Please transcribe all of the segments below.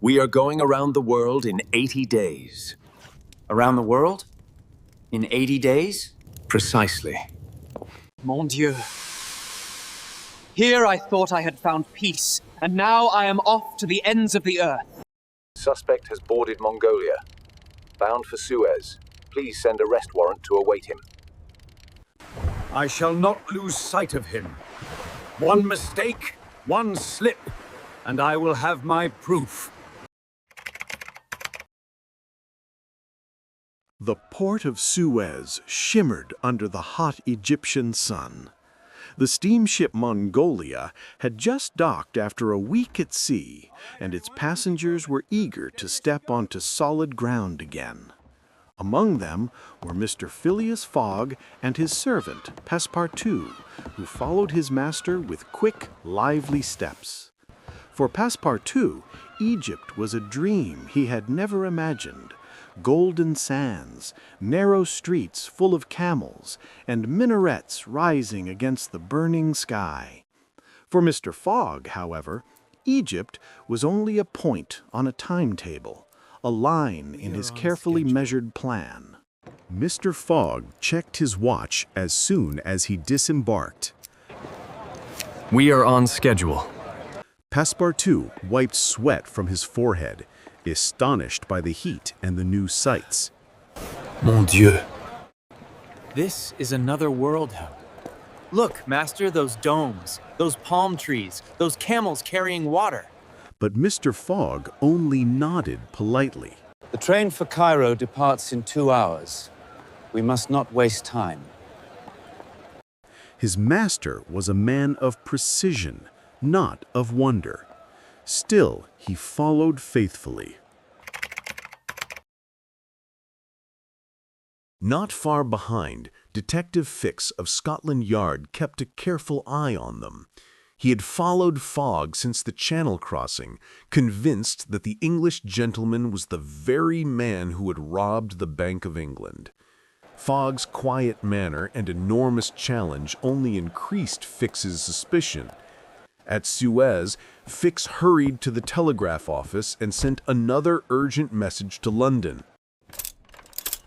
We are going around the world in 80 days. Around the world? In 80 days? Precisely. Mon Dieu. Here I thought I had found peace, and now I am off to the ends of the earth. Suspect has boarded Mongolia. Bound for Suez. Please send arrest warrant to await him. I shall not lose sight of him. One mistake, one slip, and I will have my proof. The port of Suez shimmered under the hot Egyptian sun. The steamship Mongolia had just docked after a week at sea, and its passengers were eager to step onto solid ground again. Among them were Mr. Phileas Fogg and his servant, Passepartout, who followed his master with quick, lively steps. For Passepartout, Egypt was a dream he had never imagined. Golden sands, narrow streets full of camels, and minarets rising against the burning sky. For Mr. Fogg, however, Egypt was only a point on a timetable, a line in his carefully measured plan. Mr. Fogg checked his watch as soon as he disembarked. We are on schedule. Passepartout wiped sweat from his forehead, astonished by the heat and the new sights. Mon Dieu. This is another world hub. Look, Master, those domes, those palm trees, those camels carrying water. But Mr. Fogg only nodded politely. The train for Cairo departs in 2 hours. We must not waste time. His master was a man of precision, not of wonder. Still, he followed faithfully. Not far behind, Detective Fix of Scotland Yard kept a careful eye on them. He had followed Fogg since the Channel crossing, convinced that the English gentleman was the very man who had robbed the Bank of England. Fogg's quiet manner and enormous challenge only increased Fix's suspicion. At Suez, Fix hurried to the telegraph office and sent another urgent message to London.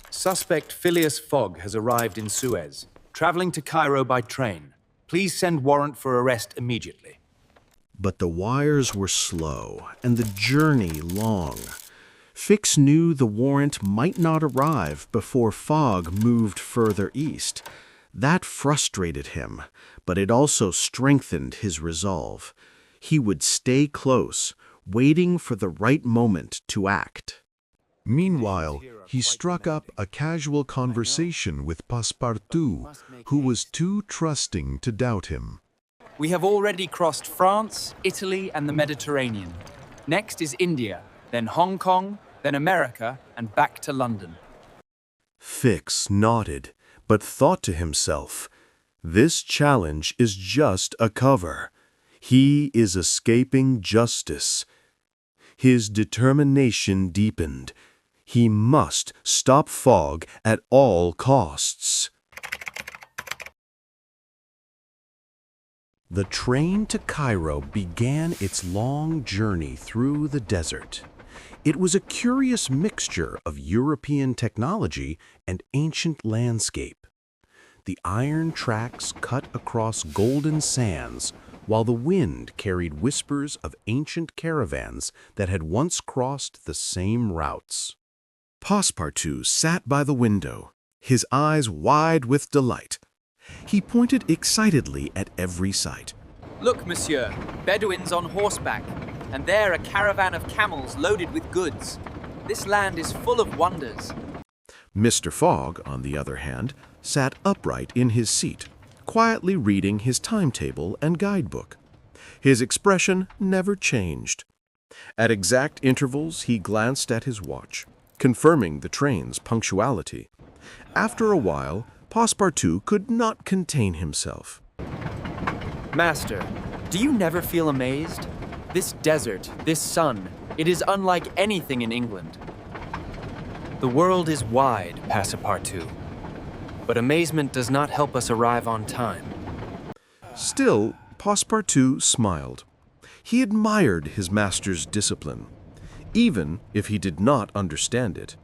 Suspect Phileas Fogg has arrived in Suez, traveling to Cairo by train. Please send warrant for arrest immediately. But the wires were slow and the journey long. Fix knew the warrant might not arrive before Fogg moved further east. That frustrated him, but it also strengthened his resolve. He would stay close, waiting for the right moment to act. Meanwhile, he struck up a casual conversation with Passepartout, who was too trusting to doubt him. We have already crossed France, Italy, and the Mediterranean. Next is India, then Hong Kong, then America, and back to London. Fix nodded, but thought to himself, this challenge is just a cover. He is escaping justice. His determination deepened. He must stop Fogg at all costs. The train to Cairo began its long journey through the desert. It was a curious mixture of European technology and ancient landscape. The iron tracks cut across golden sands, while the wind carried whispers of ancient caravans that had once crossed the same routes. Passepartout sat by the window, his eyes wide with delight. He pointed excitedly at every sight. Look, monsieur, Bedouins on horseback, and there a caravan of camels loaded with goods. This land is full of wonders. Mr. Fogg, on the other hand, sat upright in his seat, quietly reading his timetable and guidebook. His expression never changed. At exact intervals, he glanced at his watch, confirming the train's punctuality. After a while, Passepartout could not contain himself. Master, do you never feel amazed? This desert, this sun, it is unlike anything in England. The world is wide, Passepartout, but amazement does not help us arrive on time. Still, Passepartout smiled. He admired his master's discipline. even if he did not understand it.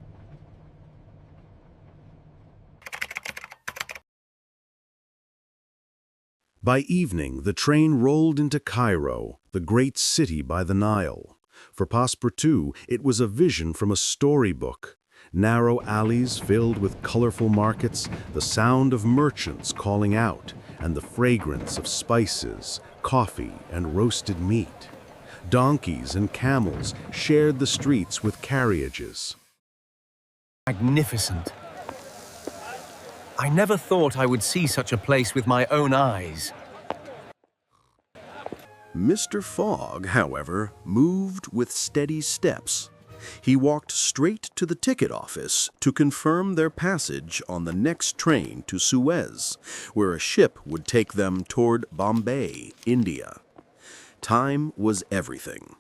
By evening, the train rolled into Cairo, the great city by the Nile. For Passepartout, it was a vision from a storybook. Narrow alleys filled with colorful markets, the sound of merchants calling out, and the fragrance of spices, coffee, and roasted meat. Donkeys and camels shared the streets with carriages. Magnificent. I never thought I would see such a place with my own eyes. Mr. Fogg, however, moved with steady steps. He walked straight to the ticket office to confirm their passage on the next train to Suez, where a ship would take them toward Bombay, India. Time was everything.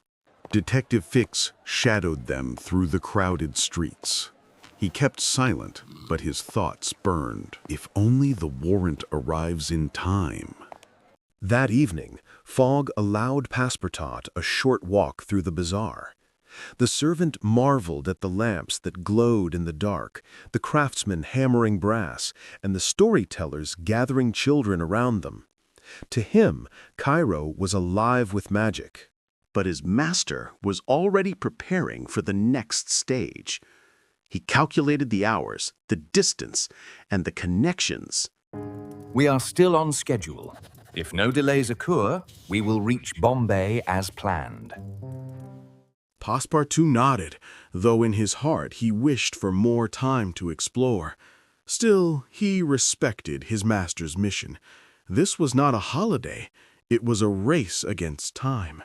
Detective Fix shadowed them through the crowded streets. He kept silent, but his thoughts burned. If only the warrant arrives in time. That evening, Fogg allowed Passepartout a short walk through the bazaar. The servant marveled at the lamps that glowed in the dark, the craftsmen hammering brass, and the storytellers gathering children around them. To him, Cairo was alive with magic. But his master was already preparing for the next stage. He calculated the hours, the distance, and the connections. We are still on schedule. If no delays occur, we will reach Bombay as planned. Passepartout nodded, though in his heart he wished for more time to explore. Still, he respected his master's mission. This was not a holiday. It was a race against time.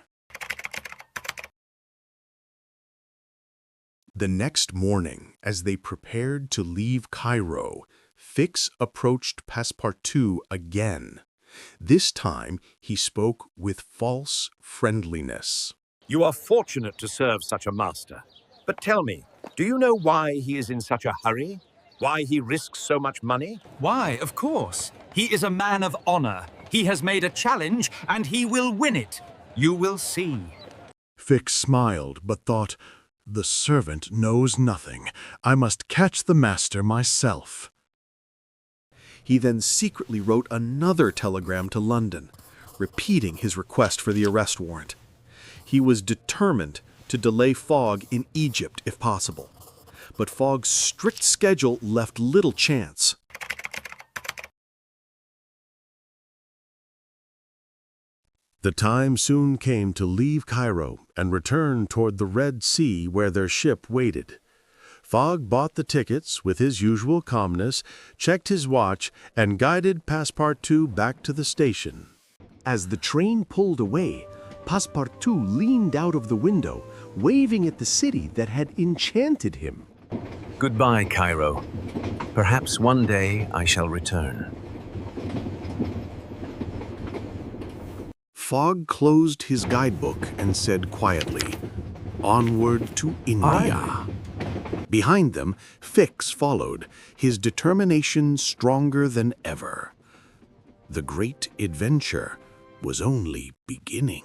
The next morning, as they prepared to leave Cairo, Fix approached Passepartout again. This time, he spoke with false friendliness. You are fortunate to serve such a master. But tell me, do you know why he is in such a hurry? Why he risks so much money? Why, of course. He is a man of honor. He has made a challenge, and he will win it. You will see. Fix smiled, but thought, "The servant knows nothing. I must catch the master myself." He then secretly wrote another telegram to London, repeating his request for the arrest warrant. He was determined to delay Fogg in Egypt if possible. But Fogg's strict schedule left little chance. The time soon came to leave Cairo and return toward the Red Sea where their ship waited. Fogg bought the tickets with his usual calmness, checked his watch, and guided Passepartout back to the station. As the train pulled away, Passepartout leaned out of the window, waving at the city that had enchanted him. Goodbye, Cairo. Perhaps one day I shall return. Fogg closed his guidebook and said quietly, "Onward to India." Behind them, Fix followed, his determination stronger than ever. The great adventure was only beginning.